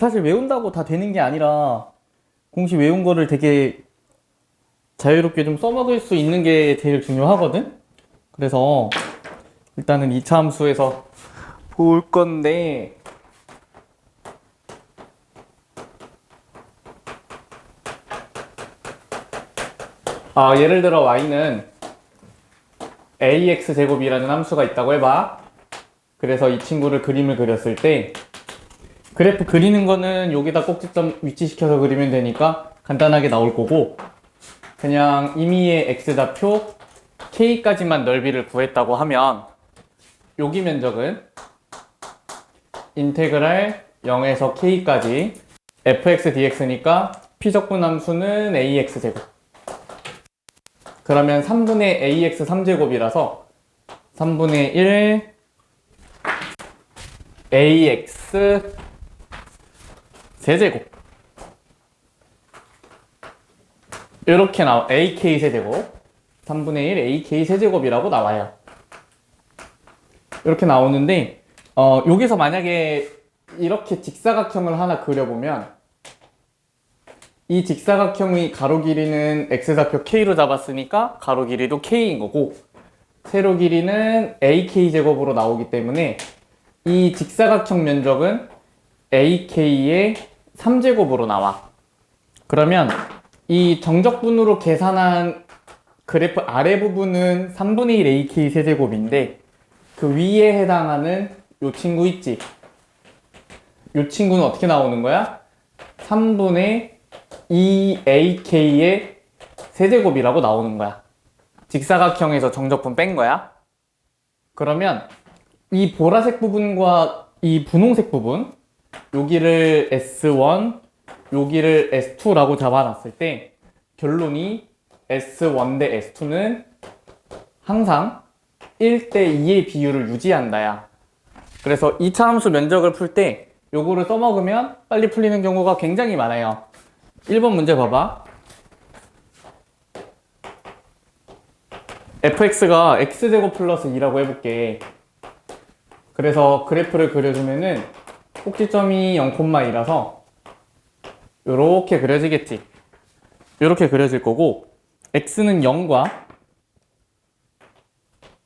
사실 외운다고 다 되는 게 아니라 공식 외운 거를 되게 자유롭게 좀 써먹을 수 있는 게 제일 중요하거든? 그래서 일단은 2차 함수에서 볼 건데, 예를 들어 y는 ax제곱이라는 함수가 있다고 해봐. 그래서 이 친구를 그림을 그렸을 때 그래프 그리는 거는 여기다 꼭지점 위치시켜서 그리면 되니까 간단하게 나올 거고, 그냥 임의의 x좌표 k까지만 넓이를 구했다고 하면 여기 면적은 인테그랄 0에서 k까지 fx dx니까 피적분 함수는 ax제곱. 그러면 3분의 ax 3제곱이라서 3분의 1 ax 세제곱, 이렇게 ak 세제곱 3분의 1 ak 세제곱이라고 나와요. 이렇게 나오는데 여기서 만약에 이렇게 직사각형을 하나 그려보면 이 직사각형의 가로 길이는 x좌표 k로 잡았으니까 가로 길이도 k인 거고, 세로 길이는 ak 제곱으로 나오기 때문에 이 직사각형 면적은 ak의 3제곱으로 나와. 그러면 이 정적분으로 계산한 그래프 아래 부분은 3분의 1 ak 세제곱인데 그 위에 해당하는 요 친구 있지? 요 친구는 어떻게 나오는 거야? 3분의 2ak의 세제곱이라고 나오는 거야. 직사각형에서 정적분 뺀 거야. 그러면 이 보라색 부분과 이 분홍색 부분, 여기를 S1, 여기를 S2라고 잡아놨을 때 결론이 S1 대 S2는 항상 1대 2의 비율을 유지한다야. 그래서 2차 함수 면적을 풀 때 요거를 써먹으면 빨리 풀리는 경우가 굉장히 많아요. 1번 문제 봐봐. fx가 x제곱 플러스 2라고 해볼게. 그래서 그래프를 그려주면은 꼭지점이 0,2라서 요렇게 그려지겠지. 요렇게 그려질 거고, x는 0과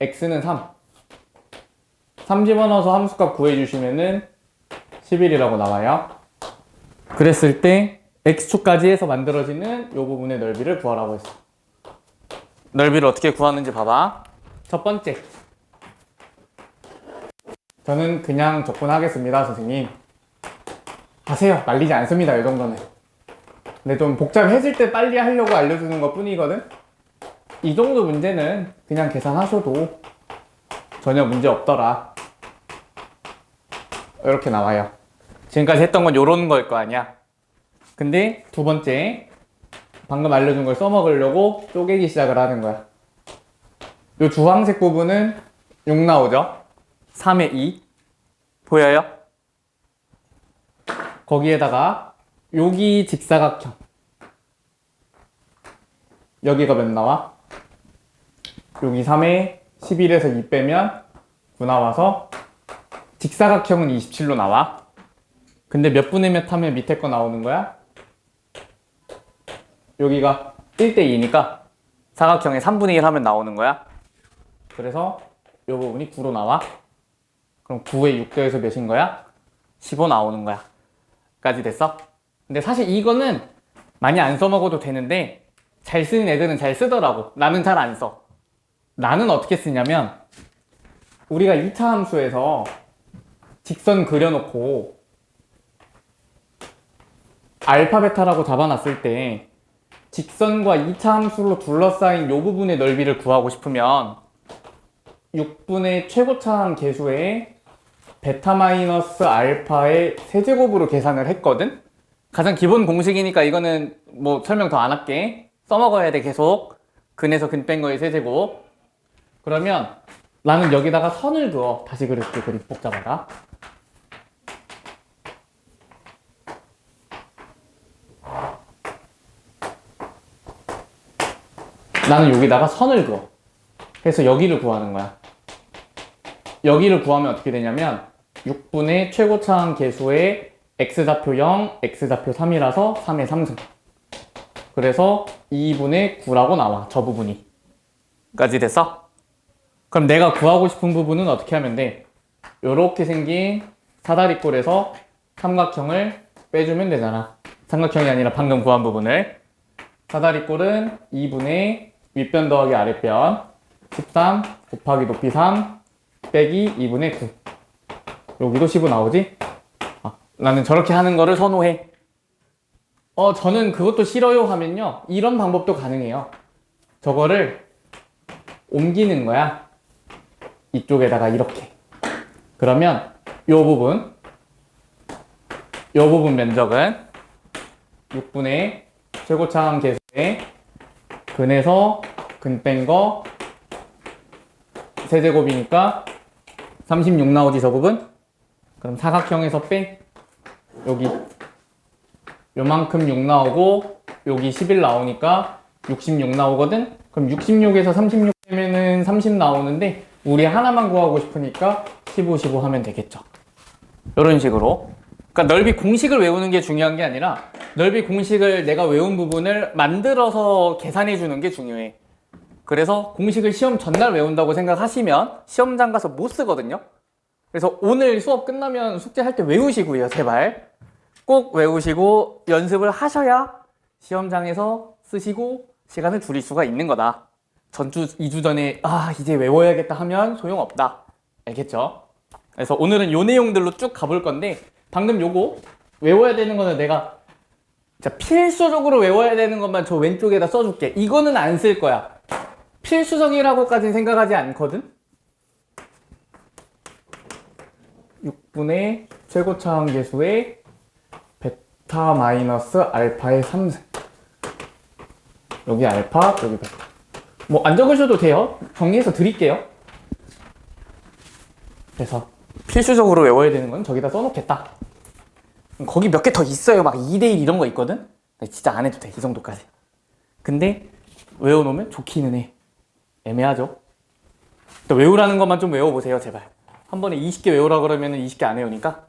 x는 3 집어넣어서 함수값 구해주시면은 11이라고 나와요. 그랬을 때 x축까지 해서 만들어지는 요 부분의 넓이를 구하라고 했어. 넓이를 어떻게 구하는지 봐봐. 첫 번째, 저는 그냥 접근하겠습니다, 선생님. 하세요. 말리지 않습니다, 이 정도는. 근데 좀 복잡해질 때 빨리 하려고 알려주는 것 뿐이거든. 이 정도 문제는 그냥 계산하셔도 전혀 문제 없더라. 이렇게 나와요. 지금까지 했던 건 요런 거일 거 아니야. 근데 두 번째, 방금 알려준 걸 써먹으려고 쪼개기 시작을 하는 거야. 요 주황색 부분은 6 나오죠? 3의 2 보여요? 거기에다가 여기 직사각형, 여기가 몇 나와? 여기 3에 11에서 2 빼면 9 나와서 직사각형은 27로 나와. 근데 몇 분의 몇 하면 밑에 거 나오는 거야? 여기가 1대 2니까 사각형의 3분의 1 하면 나오는 거야. 그래서 이 부분이 9로 나와. 그럼 9의 6 더해서 몇인 거야? 15 나오는 거야. 까지 됐어? 근데 사실 이거는 많이 안 써먹어도 되는데 잘 쓰는 애들은 잘 쓰더라고. 나는 잘 안 써. 나는 어떻게 쓰냐면, 우리가 2차 함수에서 직선 그려놓고 알파 베타라고 잡아놨을 때 직선과 2차 함수로 둘러싸인 이 부분의 넓이를 구하고 싶으면 6분의 최고차항 계수에 베타 마이너스 알파의 세제곱으로 계산을 했거든? 가장 기본 공식이니까 이거는 뭐 설명 더 안 할게. 써먹어야 돼, 계속. 근에서 근 뺀 거의 세제곱. 그러면 나는 여기다가 선을 그어. 다시 그릴게, 그림 복잡하다. 나는 여기다가 선을 그어. 그래서 여기를 구하는 거야. 여기를 구하면 어떻게 되냐면 6분의 최고차항 계수의 x좌표 0, x좌표 3이라서 3의 3승. 그래서 2분의 9라고 나와, 저 부분이. 까지 됐어? 그럼 내가 구하고 싶은 부분은 어떻게 하면 돼? 요렇게 생긴 사다리꼴에서 삼각형을 빼주면 되잖아. 삼각형이 아니라 방금 구한 부분을. 사다리꼴은 2분의 윗변 더하기 아랫변 13 곱하기 높이 3 빼기 2분의 9. 여기도 15 나오지? 나는 저렇게 하는 거를 선호해. 저는 그것도 싫어요 하면요, 이런 방법도 가능해요. 저거를 옮기는 거야. 이쪽에다가 이렇게. 그러면 요 부분 면적은 6분의 최고차항 계수의 근에서 근 뺀 거 세제곱이니까 36 나오지, 저 부분? 그럼 사각형에서 뺀 여기 요만큼 6 나오고 여기 11 나오니까 66 나오거든? 그럼 66에서 36 빼면은 30 나오는데 우리 하나만 구하고 싶으니까 15, 15 하면 되겠죠. 이런 식으로. 그러니까 넓이 공식을 외우는 게 중요한 게 아니라 넓이 공식을 내가 외운 부분을 만들어서 계산해 주는 게 중요해. 그래서 공식을 시험 전날 외운다고 생각하시면 시험장 가서 못 쓰거든요. 그래서 오늘 수업 끝나면 숙제할 때 외우시고요, 제발. 꼭 외우시고 연습을 하셔야 시험장에서 쓰시고 시간을 줄일 수가 있는 거다. 전주 2주 전에 이제 외워야겠다 하면 소용없다. 알겠죠? 그래서 오늘은 요 내용들로 쭉 가볼 건데 방금 요거 외워야 되는 거는 내가 진짜 필수적으로 외워야 되는 것만 저 왼쪽에다 써줄게. 이거는 안 쓸 거야. 필수적이라고까지는 생각하지 않거든? 6분의 최고차항 계수의 베타 마이너스 알파의 3승. 여기 알파, 여기 베타. 뭐 안 적으셔도 돼요. 정리해서 드릴게요. 그래서 필수적으로 외워야 되는 건 저기다 써놓겠다. 거기 몇 개 더 있어요. 막 2대1 이런 거 있거든? 진짜 안 해도 돼, 이 정도까지. 근데 외워놓으면 좋기는 해. 애매하죠? 또 외우라는 것만 좀 외워보세요, 제발. 한 번에 20개 외우라 그러면 20개 안 외우니까.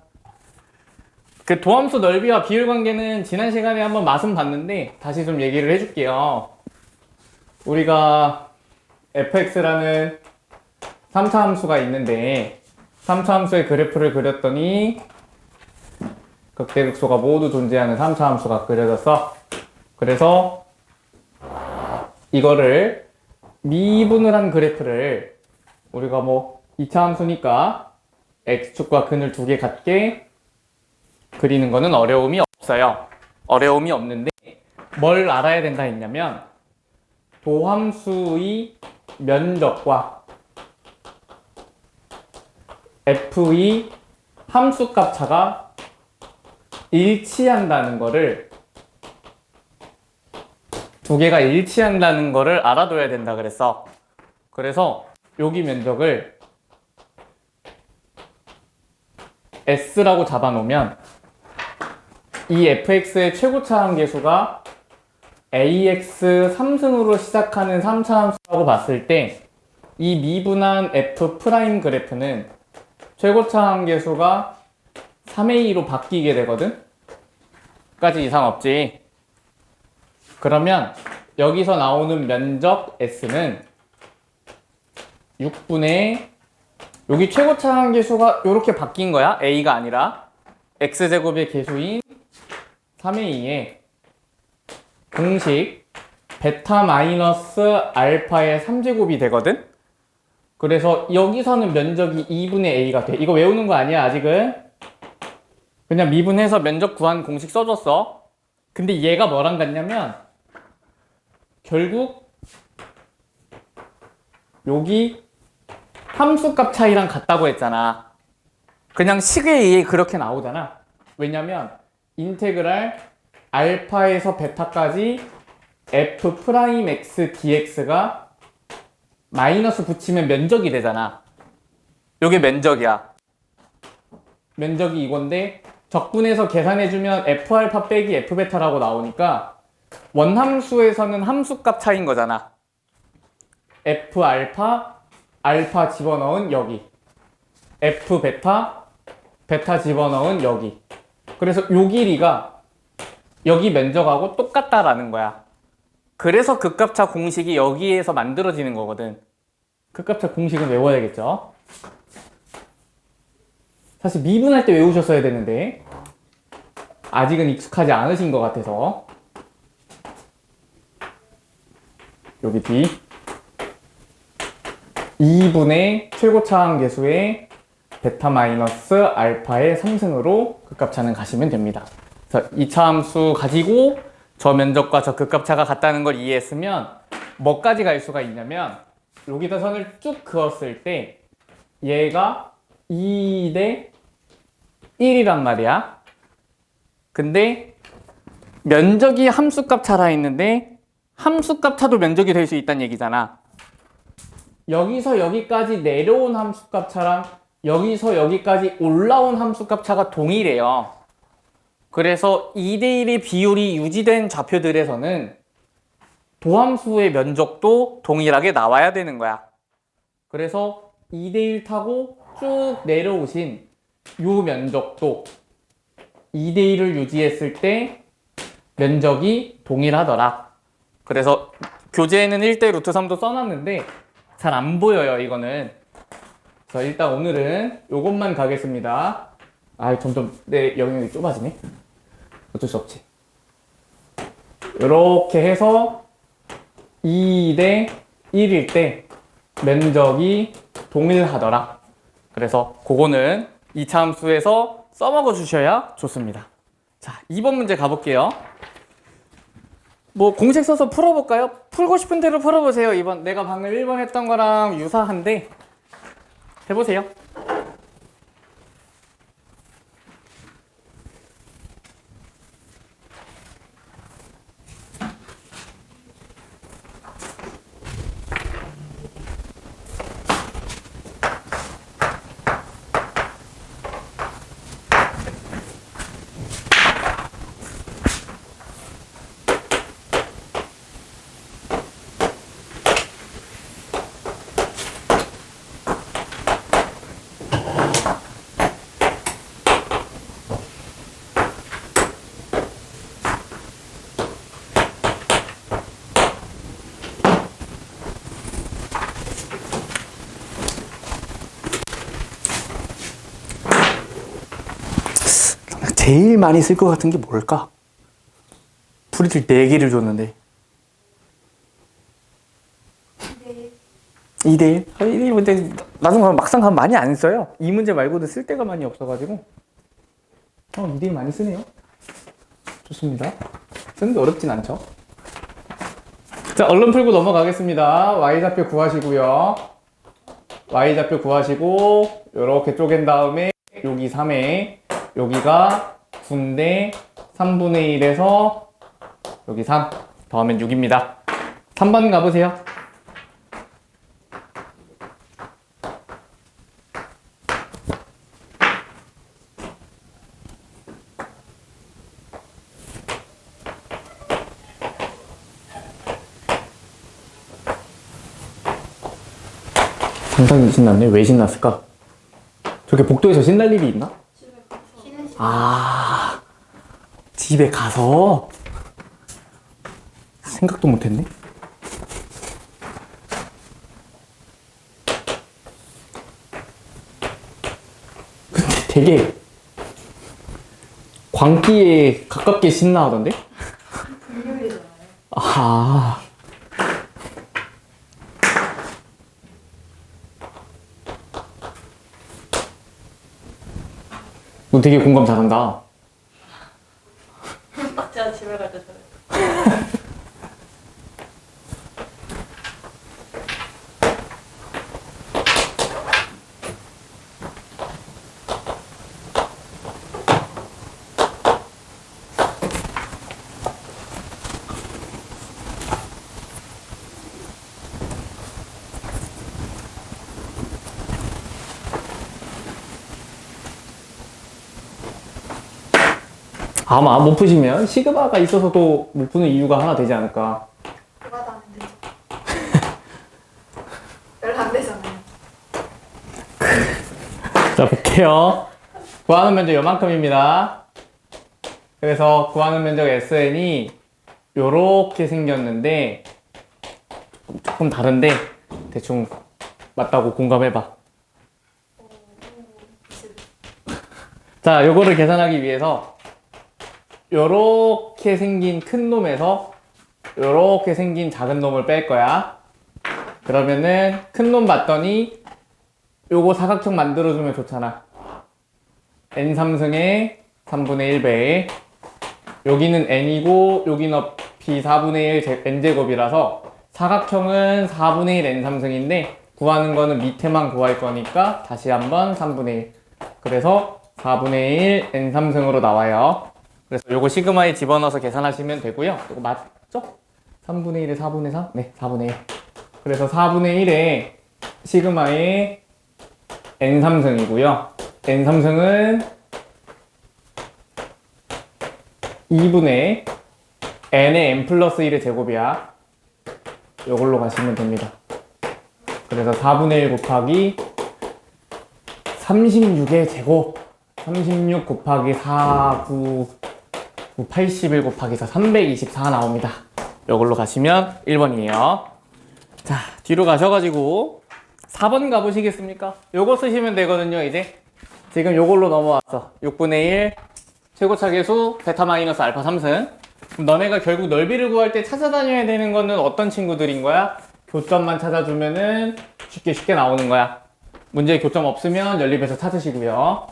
그 도함수 넓이와 비율 관계는 지난 시간에 한번 맛은 봤는데 다시 좀 얘기를 해줄게요. 우리가 fx라는 3차 함수가 있는데 3차 함수의 그래프를 그렸더니 극대극소가 모두 존재하는 3차 함수가 그려졌어. 그래서 이거를 미분을 한 그래프를 우리가 뭐 2차 함수니까 x축과 근을 두 개 같게 그리는 거는 어려움이 없어요. 어려움이 없는데 뭘 알아야 된다 했냐면 도함수의 면적과 f의 함수값 차가 일치한다는 거를, 두 개가 일치한다는 거를 알아둬야 된다 그랬어. 그래서 여기 면적을 S라고 잡아놓으면 이 fx의 최고차항 계수가 ax 3승으로 시작하는 3차 함수라고 봤을 때 이 미분한 f' 그래프는 최고차항 계수가 3의 2로 바뀌게 되거든? 까지 이상 없지. 그러면 여기서 나오는 면적 S는 6분의 여기 최고차항 계수가 이렇게 바뀐 거야. A가 아니라 X제곱의 계수인 3의 2에 공식 베타 마이너스 알파의 3제곱이 되거든? 그래서 여기서는 면적이 2분의 A가 돼. 이거 외우는 거 아니야, 아직은. 그냥 미분해서 면적 구한 공식 써줬어. 근데 얘가 뭐랑 같냐면 결국 여기 함수값 차이랑 같다고 했잖아. 그냥 식에 의해 그렇게 나오잖아. 왜냐면 인테그랄 알파에서 베타까지 f'x dx가 마이너스 붙이면 면적이 되잖아. 요게 면적이야. 면적이 이건데 적분해서 계산해주면 f알파 빼기 f베타라고 나오니까 원함수에서는 함수값 차이인 거잖아. f알파, 알파 집어넣은 여기, f베타, 베타 집어넣은 여기. 그래서 요 길이가 여기 면적하고 똑같다라는 거야. 그래서 극값차 공식이 여기에서 만들어지는 거거든. 극값차 공식은 외워야겠죠? 사실 미분할 때 외우셨어야 되는데 아직은 익숙하지 않으신 것 같아서 여기 뒤 2분의 최고차항계수의 베타 마이너스 알파의 3승으로 극값차는 가시면 됩니다. 그래서 이 차함수 가지고 저 면적과 저 극값차가 같다는 걸 이해했으면 뭐까지 갈 수가 있냐면 여기다 선을 쭉 그었을 때 얘가 2 대 1이란 말이야. 근데 면적이 함수값 차라 했는데 함수값 차도 면적이 될 수 있다는 얘기잖아. 여기서 여기까지 내려온 함수값 차랑 여기서 여기까지 올라온 함수값 차가 동일해요. 그래서 2대1의 비율이 유지된 좌표들에서는 도함수의 면적도 동일하게 나와야 되는 거야. 그래서 2대1 타고 쭉 내려오신 요 면적도 2대1을 유지했을 때 면적이 동일하더라. 그래서 교재에는 1대 루트 3도 써놨는데 잘 안 보여요, 이거는. 그래서 일단 오늘은 요것만 가겠습니다. 아, 점점 내 영역이 좁아지네. 어쩔 수 없지. 이렇게 해서 2 대 1일 때 면적이 동일하더라. 그래서 그거는 2차 함수에서 써먹어 주셔야 좋습니다. 자, 2번 문제 가볼게요. 뭐 공식 써서 풀어볼까요? 풀고 싶은 대로 풀어보세요. 2번 내가 방금 1번 했던 거랑 유사한데 해보세요. 제일 많이 쓸 것 같은 게 뭘까? 풀이를 4개를 줬는데 2대1? 2대1 문제 나중에 가면 막상 가면 많이 안 써요. 이 문제 말고도 쓸 데가 많이 없어가지고 2대1 많이 쓰네요. 좋습니다. 쓰는 게 어렵진 않죠. 자, 얼른 풀고 넘어가겠습니다. Y좌표 구하시고요. Y좌표 구하시고 이렇게 쪼갠 다음에 여기 3에 여기가 9인데 3분의 1에서 여기 3 더하면 6입니다. 3번 가보세요. 상당히 신났네. 왜 신났을까? 저렇게 복도에서 신날 일이 있나? 아, 집에 가서 생각도 못했네. 근데 되게 광기에 가깝게 신나하던데? 아, 너 되게 공감 잘한다. 딱 제가 집에 갈 때 저래. 아마 못 푸시면 시그마가 있어서도 못 푸는 이유가 하나 되지 않을까. 그거도 하면 되죠. 별로 안 되잖아요. 자, 볼게요. 구하는 면적 요만큼입니다. 그래서 구하는 면적 SN이 요렇게 생겼는데 조금 다른데 대충 맞다고 공감해봐. 자, 요거를 계산하기 위해서 요렇게 생긴 큰 놈에서 요렇게 생긴 작은 놈을 뺄 거야. 그러면은 큰 놈 봤더니 요거 사각형 만들어주면 좋잖아. n3승의 3분의 1배. 여기는 n이고 여기 높이 4분의 1 n제곱이라서 사각형은 4분의 1 n3승인데 구하는 거는 밑에만 구할 거니까 다시 한번 3분의 1. 그래서 4분의 1 n3승으로 나와요. 그래서 요거 시그마에 집어넣어서 계산하시면 되고요. 이거 맞죠? 3분의 1에 4분의 3? 네, 4분의 1. 그래서 4분의 1에 시그마에 n3승이고요. n3승은 2분의 n의 n 플러스 1의 제곱이야. 이걸로 가시면 됩니다. 그래서 4분의 1 곱하기 36의 제곱 36 곱하기 4, 9, 81 곱하기 4, 324 나옵니다. 이걸로 가시면 1번이에요. 자, 뒤로 가셔가지고 4번 가보시겠습니까? 요거 쓰시면 되거든요, 이제. 지금 요걸로 넘어왔어. 6분의 1 최고차 계수 베타 마이너스 알파 3승. 그럼 너네가 결국 넓이를 구할 때 찾아다녀야 되는 거는 어떤 친구들인 거야? 교점만 찾아주면은 쉽게 나오는 거야. 문제에 교점 없으면 연립해서 찾으시고요.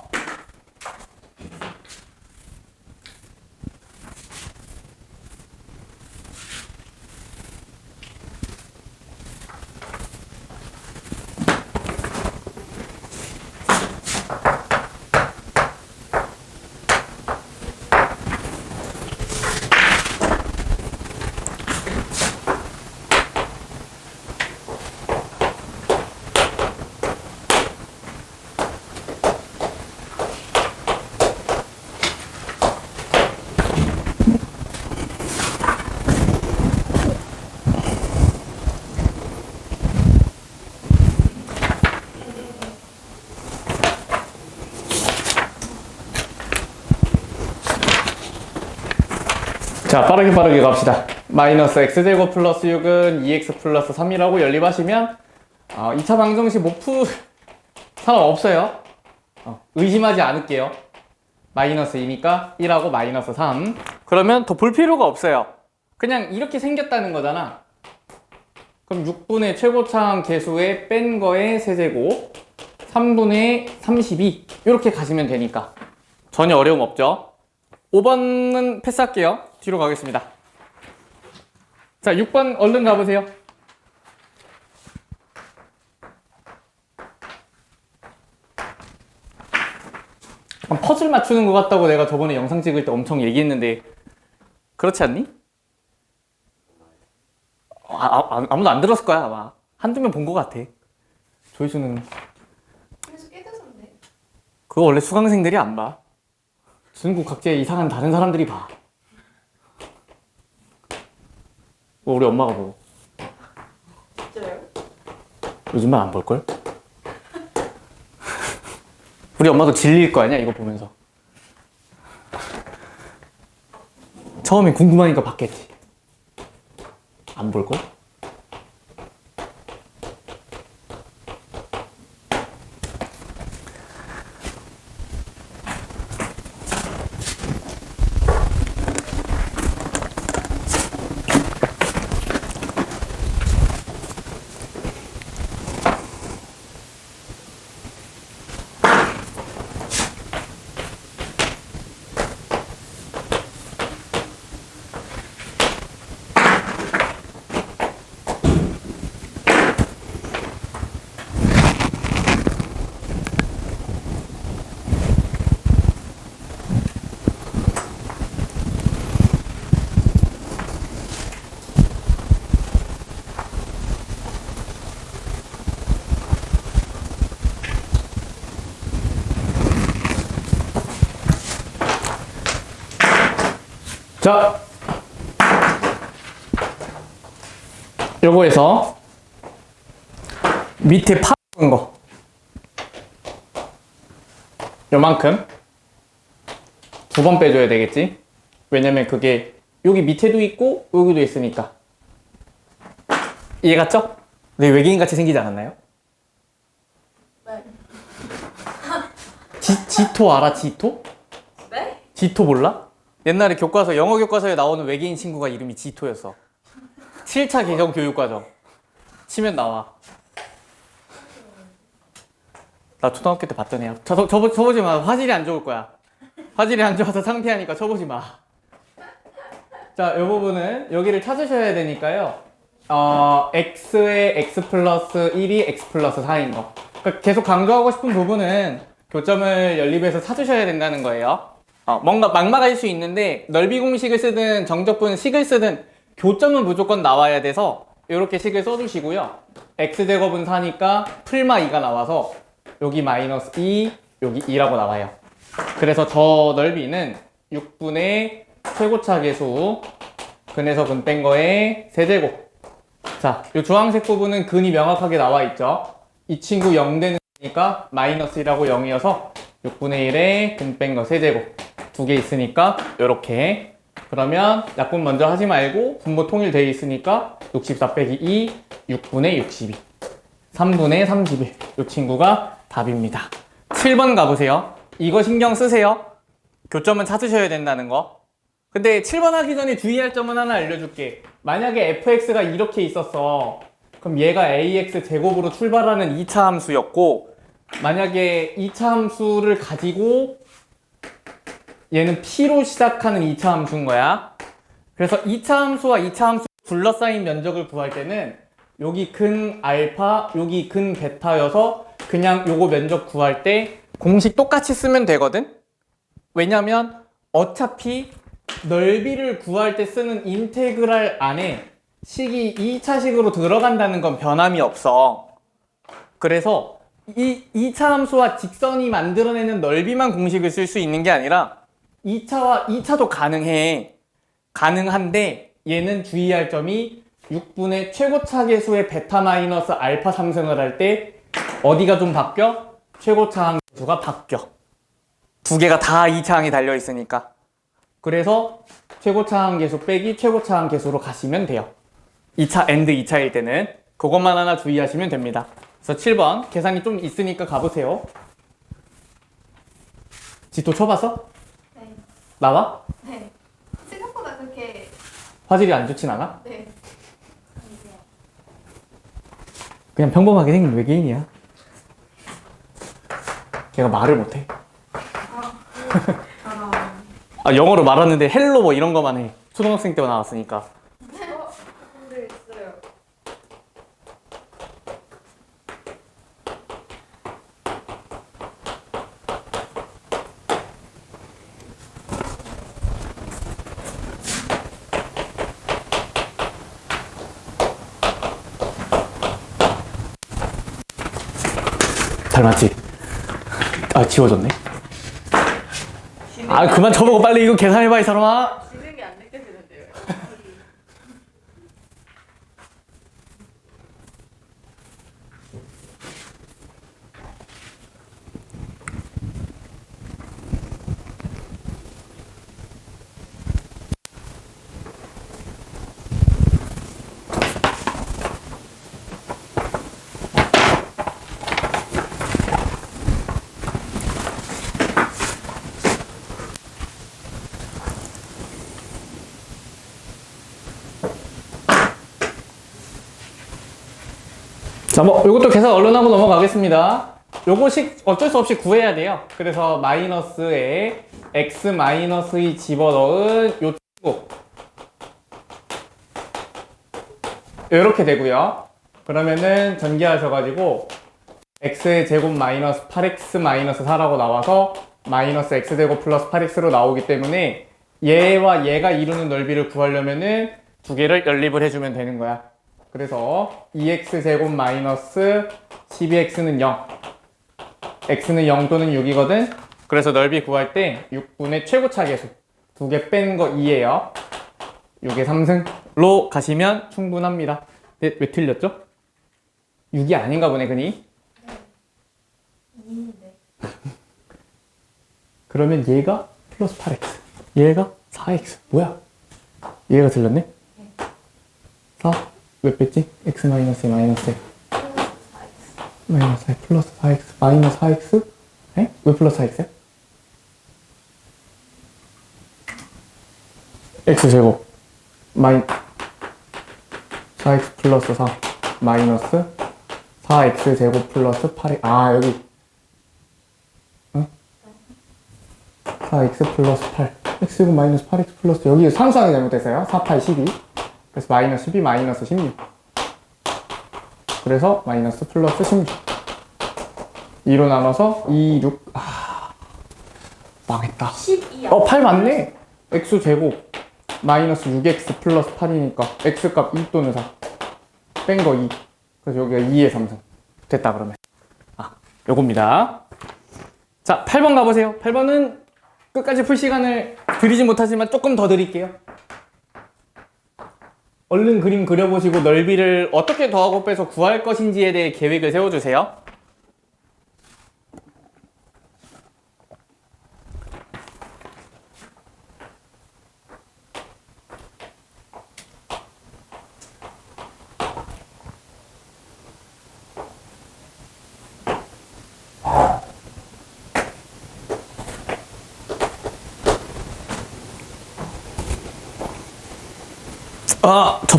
자, 빠르게 갑시다. 마이너스 x제곱 플러스 6은 2x 플러스 3이라고 연립하시면 2차 방정식 못 풀 상관없어요. 의심하지 않을게요. 마이너스 2니까 1하고 마이너스 3. 그러면 더 볼 필요가 없어요. 그냥 이렇게 생겼다는 거잖아. 그럼 6분의 최고차항 계수에 뺀 거에 세제곱 3분의 32 이렇게 가시면 되니까 전혀 어려움 없죠. 5번은 패스할게요. 뒤로 가겠습니다. 자, 6번 얼른 가보세요. 퍼즐 맞추는 것 같다고 내가 저번에 영상 찍을 때 엄청 얘기했는데 그렇지 않니? 아무도 안 들었을 거야 아마. 한두 명 본 것 같아. 조이수는 그래서 깨끗한데. 그거 원래 수강생들이 안 봐. 중국 각지에 이상한 다른 사람들이 봐. 우리 엄마가 보고. 진짜요? 요즘만 안 볼걸? 우리 엄마도 질릴 거 아니야 이거 보면서. 처음엔 궁금하니까 봤겠지. 안 볼걸? 자, 요거에서 밑에 파는 거 요만큼 2번 빼줘야 되겠지. 왜냐면 그게 여기 밑에도 있고 여기도 있으니까. 이해 갔죠? 네, 외계인 같이 생기지 않았나요? 네. 지토 알아? 지토? 네? 지토 몰라? 옛날에 교과서, 영어 교과서에 나오는 외계인 친구가 이름이 지토였어. 7차 개정 교육과정. 치면 나와. 나 초등학교 때 봤던 애야. 쳐보지 마. 화질이 안 좋을 거야. 화질이 안 좋아서 창피하니까 쳐보지 마. 자, 이 부분은 여기를 찾으셔야 되니까요. x의 x 플러스 1이 x 플러스 4인 거. 그러니까 계속 강조하고 싶은 부분은 교점을 연립해서 찾으셔야 된다는 거예요. 뭔가 막막할 수 있는데 넓이 공식을 쓰든 정적분 식을 쓰든 교점은 무조건 나와야 돼서 이렇게 식을 써주시고요. x제곱은 4니까 풀마 2가 나와서 여기 마이너스 2, 여기 2라고 나와요. 그래서 저 넓이는 6분의 최고차 계수 근에서 근 뺀 거의 세제곱. 자, 이 주황색 부분은 근이 명확하게 나와 있죠. 이 친구 0 되는 거니까 마이너스 1하고 0이어서 6분의 1에 근 뺀 거 세제곱. 두 개 있으니까 이렇게. 그러면 약분 먼저 하지 말고 분모 통일되어 있으니까 64 빼기 2, 6분의 62. 3분의 31. 이 친구가 답입니다. 7번 가보세요. 이거 신경 쓰세요. 교점은 찾으셔야 된다는 거. 근데 7번 하기 전에 주의할 점은 하나 알려줄게. 만약에 fx가 이렇게 있었어. 그럼 얘가 ax 제곱으로 출발하는 2차 함수였고, 만약에 2차 함수를 가지고 얘는 p로 시작하는 2차 함수인 거야. 그래서 2차 함수와 2차 함수 둘러싸인 면적을 구할 때는 여기 근 알파, 여기 근 베타여서 그냥 요거 면적 구할 때 공식 똑같이 쓰면 되거든? 왜냐면 어차피 넓이를 구할 때 쓰는 인테그랄 안에 식이 2차식으로 들어간다는 건 변함이 없어. 그래서 이 2차 함수와 직선이 만들어내는 넓이만 공식을 쓸 수 있는 게 아니라 2차와 2차도 가능해. 가능한데 얘는 주의할 점이 6분의 최고차 계수의 베타 마이너스 알파 상승을 할 때 어디가 좀 바뀌어? 최고차 항 계수가 바뀌어. 두 개가 다 2차 항이 달려 있으니까. 그래서 최고차 항 계수 빼기 최고차 항 계수로 가시면 돼요. 2차 엔드 2차일 때는 그것만 하나 주의하시면 됩니다. 그래서 7번 계산이 좀 있으니까 가보세요. 지도 쳐봤어? 네. 나와? 네. 생각보다 그렇게 화질이 안 좋진 않아? 네. 그냥 평범하게 생긴 외계인이야. 걔가 말을 못해. 영어로 말하는데 헬로 뭐 이런 거만 해. 초등학생 때가 나왔으니까. 근데 있어요. 닮았지? 지워졌네. 그만 쳐보고 빨리 이거 계산해봐, 이 사람아. 지능이 안 느껴지는데요. 자, 요것도 계산 얼른 하고 넘어가겠습니다. 요거식 어쩔 수 없이 구해야 돼요. 그래서 마이너스에 x 마이너스 2 집어넣은 요 친구. 요렇게 되고요. 그러면은 전개하셔가지고 x의 제곱 마이너스 8x 마이너스 4라고 나와서 마이너스 x제곱 플러스 8x로 나오기 때문에 얘와 얘가 이루는 넓이를 구하려면은 두 개를 연립을 해주면 되는 거야. 그래서 2x제곱 마이너스 12x는 0, x는 0 또는 6이거든. 그래서 넓이 구할 때 6분의 최고차 계수 두 개 뺀 거 2예요. 6의 3승로 가시면 충분합니다. 네, 왜 틀렸죠? 6이 아닌가 보네, 그니? 2인데. 그러면 얘가 플러스 8x, 얘가 4x 뭐야? 얘가 틀렸네? 4? 왜 뺐지? x 마이너스 마이너스 마이너스 4 플러스 4x 마이너스 4x? 에? 왜 플러스 4x야? x제곱 마이 4x 플러스 4 마이너스 4x 제곱 플러스 8x 아 여기 응? 4x 플러스 8 x제곱 마이너스 8x 플러스 여기 상수항이 잘못됐어요 4, 8, 12 그래서 마이너스 12 마이너스 16 그래서 마이너스 플러스 16 2로 나눠서 2, 6 망했다 12야. 8 맞네 x제곱 마이너스 6x 플러스 8이니까 x값 2 또는 4 뺀 거 2 그래서 여기가 2의 3승 됐다 그러면 요겁니다 자 8번 가보세요 8번은 끝까지 풀 시간을 드리지 못하지만 조금 더 드릴게요 얼른 그림 그려보시고 넓이를 어떻게 더하고 빼서 구할 것인지에 대해 계획을 세워주세요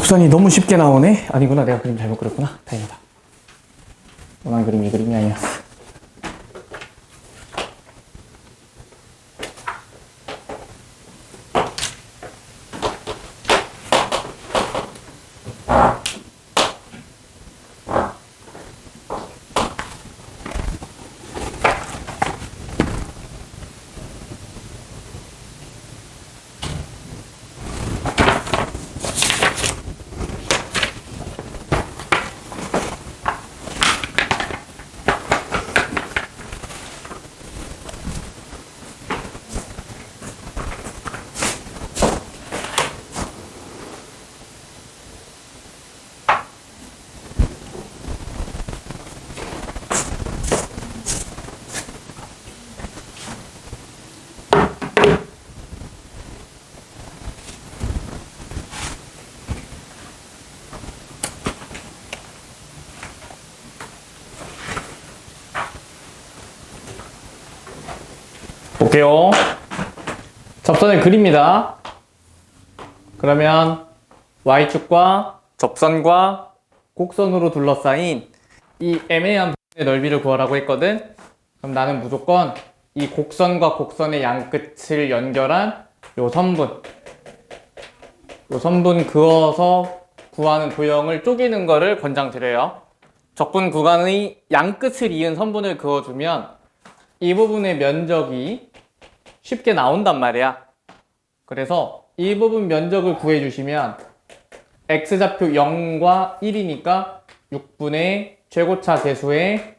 접선이 너무 쉽게 나오네? 아니구나 내가 그림 잘못 그렸구나 다행이다 원하는 그림이 이 그림이 아니었어 볼게요. 접선을 그립니다. 그러면 Y축과 접선과 곡선으로 둘러싸인 이 애매한 부분의 넓이를 구하라고 했거든. 그럼 나는 무조건 이 곡선과 곡선의 양끝을 연결한 요 선분 그어서 구하는 도형을 쪼개는 거를 권장드려요. 적분 구간의 양끝을 이은 선분을 그어주면 이 부분의 면적이 쉽게 나온단 말이야. 그래서 이 부분 면적을 구해주시면 x좌표 0과 1이니까 6분의 최고차 계수의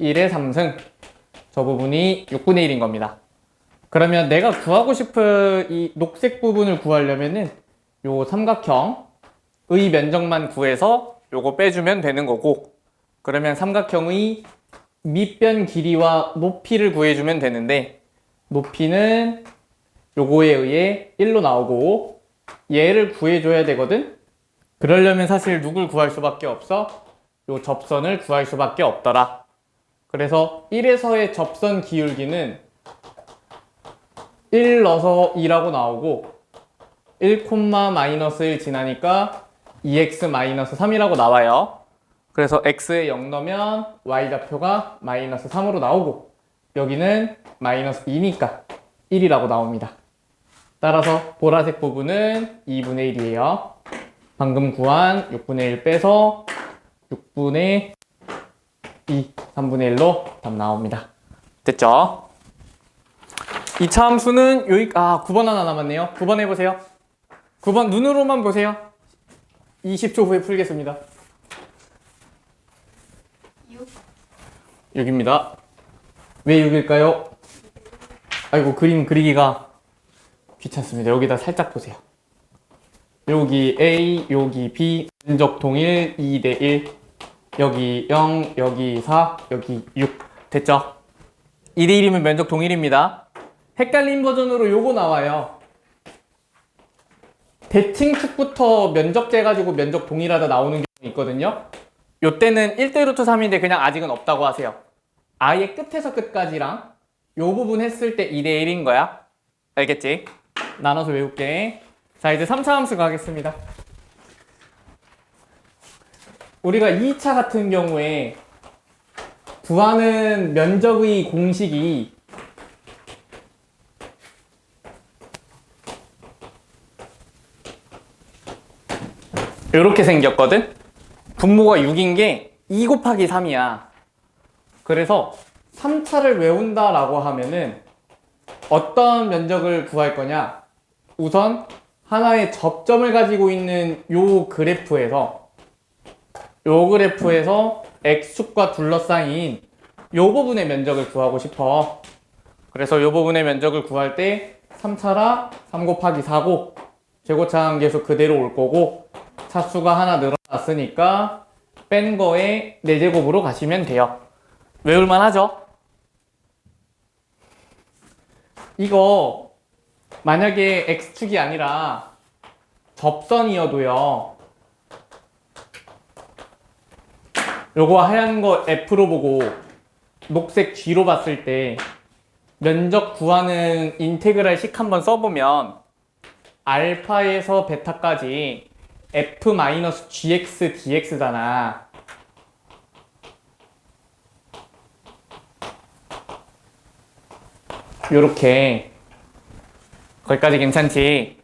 1의 3승 저 부분이 6분의 1인 겁니다. 그러면 내가 구하고 싶은 이 녹색 부분을 구하려면은 요 삼각형의 면적만 구해서 요거 빼주면 되는 거고 그러면 삼각형의 밑변 길이와 높이를 구해주면 되는데 높이는 요거에 의해 1로 나오고 얘를 구해줘야 되거든? 그러려면 사실 누굴 구할 수밖에 없어? 요 접선을 구할 수밖에 없더라. 그래서 1에서의 접선 기울기는 1 넣어서 2라고 나오고 1, 마이너스 1 지나니까 2x 마이너스 3이라고 나와요. 그래서 x에 0 넣으면 y좌표가 마이너스 3으로 나오고 여기는 마이너스 2니까 1이라고 나옵니다. 따라서 보라색 부분은 2분의 1이에요. 방금 구한 6분의 1 빼서 6분의 2, 3분의 1로 답 나옵니다. 됐죠? 2차 함수는 9번 하나 남았네요. 9번 해보세요. 9번 눈으로만 보세요. 20초 후에 풀겠습니다. 6. 6입니다. 왜 6일까요? 아이고 그림 그리기가 귀찮습니다. 여기다 살짝 보세요. 여기 A, 여기 B, 면적 동일 2대 1 여기 0, 여기 4, 여기 6 됐죠? 2대 1이면 면적 동일입니다. 헷갈린 버전으로 요거 나와요. 대칭축부터 면적 재가지고 면적 동일하다 나오는 경우 있거든요. 요때는 1대 루트 3인데 그냥 아직은 없다고 하세요. 아예 끝에서 끝까지랑 요 부분 했을 때 2대 1인 거야. 알겠지? 나눠서 외울게. 자, 이제 3차 함수 가겠습니다. 우리가 2차 같은 경우에 구하는 면적의 공식이 이렇게 생겼거든? 분모가 6인 게 2 곱하기 3이야. 그래서 3차를 외운다라고 하면은 어떤 면적을 구할 거냐? 우선 하나의 접점을 가지고 있는 요 그래프에서 X축과 둘러싸인 요 부분의 면적을 구하고 싶어. 그래서 요 부분의 면적을 구할 때 3차라 3 곱하기 4고 최고차항 계수 그대로 올 거고 차수가 하나 늘어났으니까 뺀 거에 4제곱으로 가시면 돼요. 외울만 하죠? 이거 만약에 X축이 아니라 접선이어도요. 요거 하얀 거 F로 보고 녹색 G로 봤을 때 면적 구하는 인테그랄 식 한번 써보면 알파에서 베타까지 F-GX dx잖아. 요렇게 거기까지 괜찮지?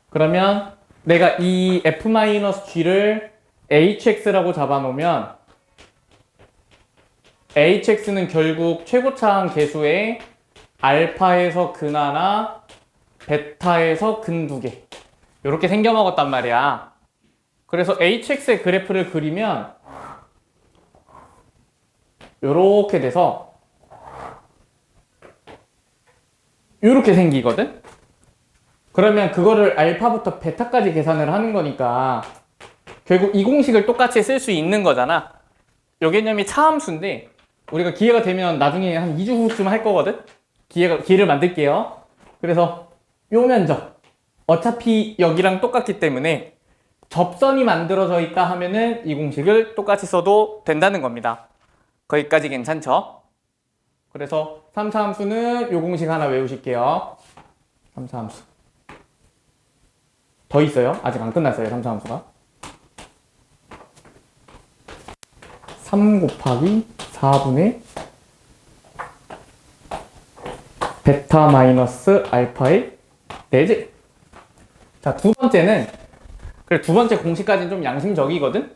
그러면 내가 이 F-G를 HX라고 잡아놓으면 HX는 결국 최고차항 계수에 알파에서 근 하나, 베타에서 근 2개 이렇게 생겨먹었단 말이야. 그래서 HX의 그래프를 그리면 이렇게 돼서 이렇게 생기거든? 그러면 그거를 알파부터 베타까지 계산을 하는 거니까 결국 이 공식을 똑같이 쓸 수 있는 거잖아. 요 개념이 차함수인데 우리가 기회가 되면 나중에 한 2주 후쯤 할 거거든? 기회를 만들게요. 그래서 요 면적 어차피 여기랑 똑같기 때문에 접선이 만들어져 있다 하면은 이 공식을 똑같이 써도 된다는 겁니다. 거기까지 괜찮죠? 그래서 3차 함수는 요 공식 하나 외우실게요. 3차 함수 더 있어요. 아직 안 끝났어요. 3차 함수가 3 곱하기 4분의 베타 마이너스 알파의 4제. 자, 두 번째는 그래, 두 번째 공식까지는 좀 양심적이거든?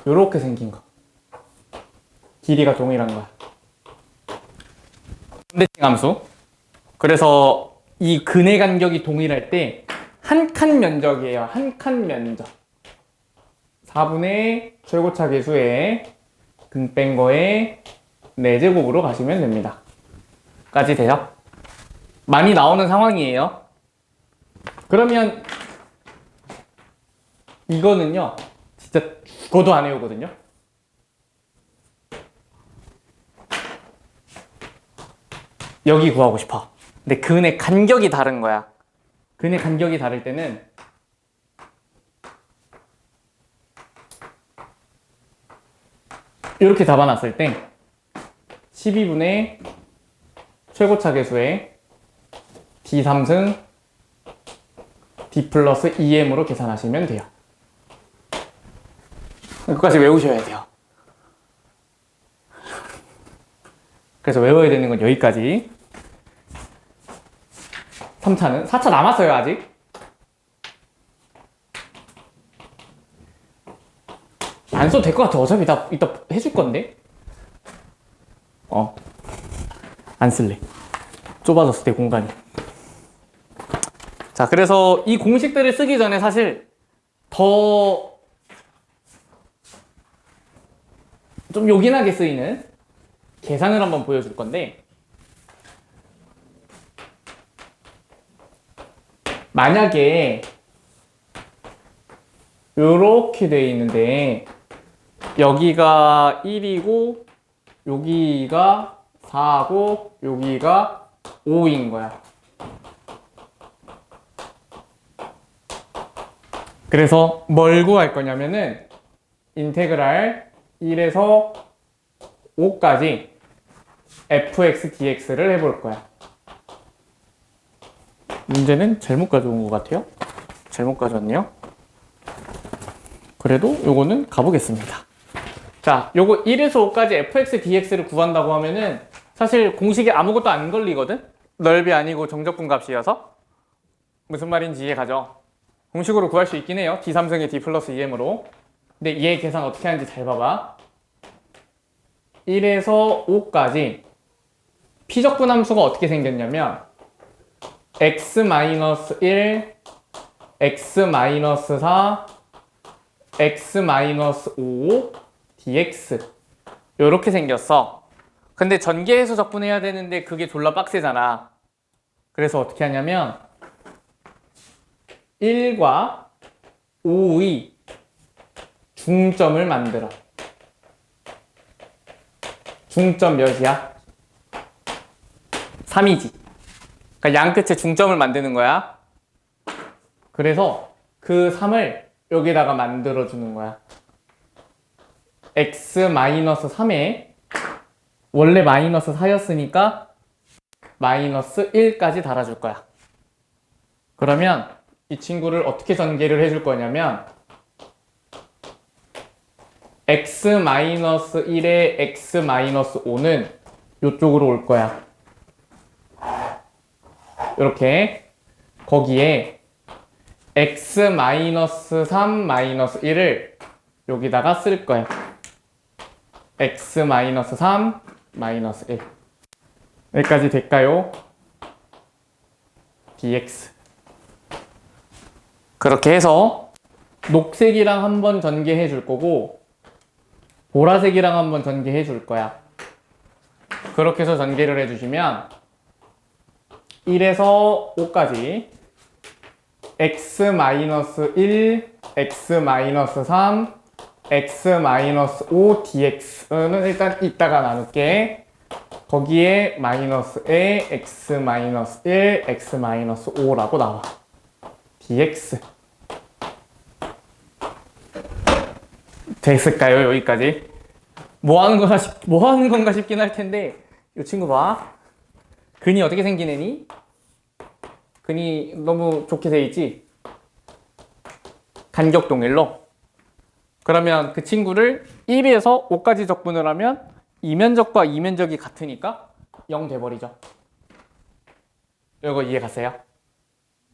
요렇게 생긴 거. 길이가 동일한 거야. 반대칭 함수. 그래서 이 근의 간격이 동일할 때 한 칸 면적이에요. 한 칸 면적. 4분의 최고차 계수에 근 뺀 거에 4제곱으로 가시면 됩니다. 까지 돼요? 많이 나오는 상황이에요. 그러면 이거는요 진짜 죽어도 안 외우거든요. 여기 구하고 싶어. 근데 근의 간격이 다른 거야. 근의 간격이 다를 때는 이렇게 잡아놨을 때 12분의 최고차 계수에 D3승 D 플러스 2M으로 계산하시면 돼요. 여기까지 외우셔야 돼요. 그래서 외워야 되는 건 여기까지. 3차는? 4차 남았어요, 아직. 안 써도 될 것 같아. 어차피 이따 해줄 건데. 안 쓸래. 좁아졌을 때 공간이. 자, 그래서 이 공식들을 쓰기 전에 사실 더 좀 요긴하게 쓰이는 계산을 한번 보여줄 건데, 만약에 요렇게 돼 있는데 여기가 1이고 여기가 4고 여기가 5인 거야. 그래서 뭘 구할 거냐면은 인테그랄 1에서 5까지 fx dx를 해볼 거야. 문제는 잘못 가져온 것 같아요. 잘못 가져왔네요. 그래도 요거는 가보겠습니다. 자, 요거 1에서 5까지 fx dx를 구한다고 하면은 사실 공식에 아무것도 안 걸리거든? 넓이 아니고 정적분 값이어서. 무슨 말인지 이해가죠? 공식으로 구할 수 있긴 해요. d3승의 d 플러스 2m으로. 근데 얘 계산 어떻게 하는지 잘 봐봐. 1에서 5까지 피적분 함수가 어떻게 생겼냐면 x-1, x-4, x-5 dx 요렇게 생겼어. 근데 전개해서 적분해야 되는데 그게 졸라 빡세잖아. 그래서 어떻게 하냐면 1과 5의 중점을 만들어. 중점 몇이야? 3이지. 그러니까 양 끝에 중점을 만드는 거야. 그래서 그 3을 여기다가 만들어 주는 거야. x-3에 원래 마이너스 4였으니까 마이너스 1까지 달아줄 거야. 그러면 이 친구를 어떻게 전개를 해줄 거냐면 x-1에 x-5는 이쪽으로 올 거야. 이렇게 거기에 x-3 -1을 여기다가 쓸 거야. x-3 -1 여기까지 될까요? dx 그렇게 해서 녹색이랑 한번 전개해 줄 거고 보라색이랑 한번 전개해 줄 거야. 그렇게 해서 전개를 해주시면 1에서 5까지 x-1, x-3, x-5 dx는 일단 이따가 나눌게. 거기에 마이너스에 x-1, x-5라고 나와. dx 됐을까요? 여기까지? 뭐 하는 건가 싶긴 할 텐데 이 친구 봐. 근이 어떻게 생긴 애니? 근이 너무 좋게 돼 있지? 간격 동일로. 그러면 그 친구를 1에서 5까지 적분을 하면 이면적과 이면적이 같으니까 0 돼버리죠. 이거 이해 갔어요?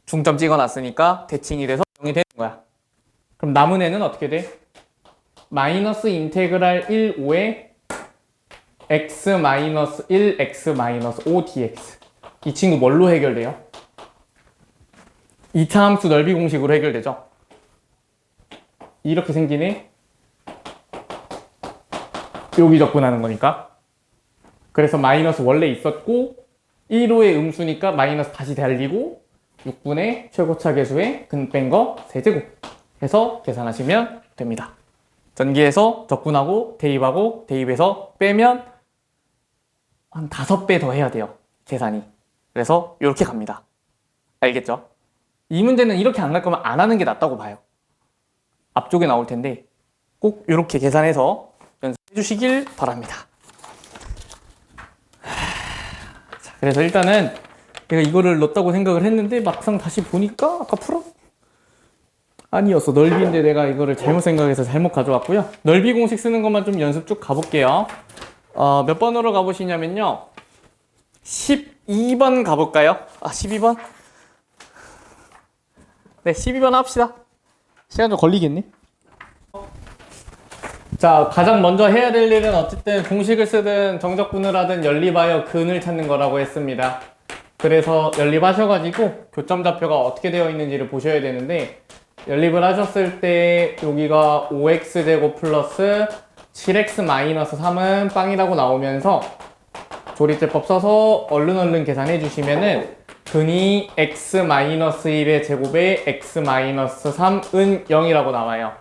중점 찍어놨으니까 대칭이 돼서 0이 되는 거야. 그럼 남은 애는 어떻게 돼? 마이너스 인테그랄 1, 5에 x-1, x-5 dx. 이 친구 뭘로 해결돼요? 2차 함수 넓이 공식으로 해결되죠. 이렇게 생기네. 여기 적분하는 거니까. 그래서 마이너스 원래 있었고 1호의 음수니까 마이너스 다시 달리고 6분의 최고차 계수의 근 뺀 거 세제곱 해서 계산하시면 됩니다. 전기해서 적분하고 대입하고 대입해서 빼면 한 5배 더 해야 돼요. 계산이. 그래서 이렇게 갑니다. 알겠죠? 이 문제는 이렇게 안 갈 거면 안 하는 게 낫다고 봐요. 앞쪽에 나올 텐데 꼭 이렇게 계산해서 연습해 주시길 바랍니다. 자, 그래서 일단은 내가 이거를 넣었다고 생각을 했는데 막상 다시 보니까 아까 풀어? 아니었어. 넓이인데 내가 이거를 잘못 생각해서 잘못 가져왔고요. 넓이 공식 쓰는 것만 좀 연습 쭉 가볼게요. 몇 번으로 가보시냐면요. 12번 가볼까요? 12번? 네, 12번 합시다. 시간 좀 걸리겠네. 자, 가장 먼저 해야 될 일은 어쨌든 공식을 쓰든 정적분을 하든 연립하여 근을 찾는 거라고 했습니다. 그래서 연립하셔가지고 교점 좌표가 어떻게 되어 있는지를 보셔야 되는데 연립을 하셨을 때 여기가 5x제곱 플러스 7x-3은 빵이라고 나오면서 조리제법 써서 얼른 계산해 주시면은 근이 x-1의 제곱에 x-3은 0이라고 나와요.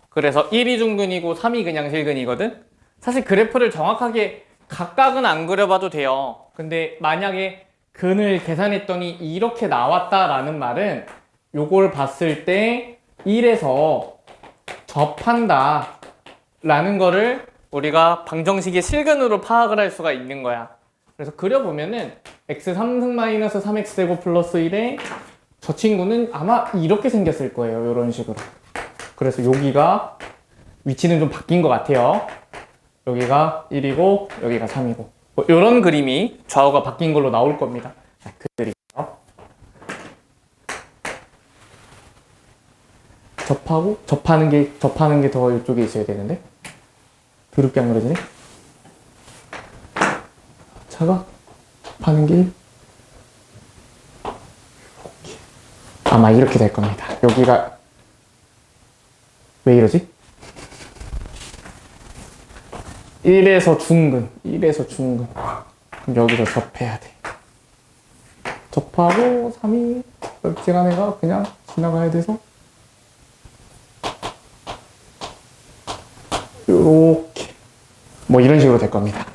그래서 1이 중근이고 3이 그냥 실근이거든? 사실 그래프를 정확하게 각각은 안 그려봐도 돼요. 근데 만약에 근을 계산했더니 이렇게 나왔다라는 말은 요걸 봤을 때 1에서 접한다 라는 거를 우리가 방정식의 실근으로 파악을 할 수가 있는 거야. 그래서 그려보면은 x 3승 마이너스 3x 제곱 플러스 1에 저 친구는 아마 이렇게 생겼을 거예요. 이런 식으로. 그래서 여기가 위치는 좀 바뀐 것 같아요. 여기가 1이고 여기가 3이고 뭐 이런 그림이 좌우가 바뀐 걸로 나올 겁니다. 자, 그릴게요. 접하는 게 더 이쪽에 있어야 되는데 더럽게 안 그려지네. 차가 접하는 게 이렇게. 아마 이렇게 될 겁니다. 여기가 왜 이러지? 1에서 중근. 그럼 여기서 접해야 돼. 접하고 3이 멀찍한 애가 그냥 지나가야 돼서 요렇게 뭐 이런 식으로 될 겁니다.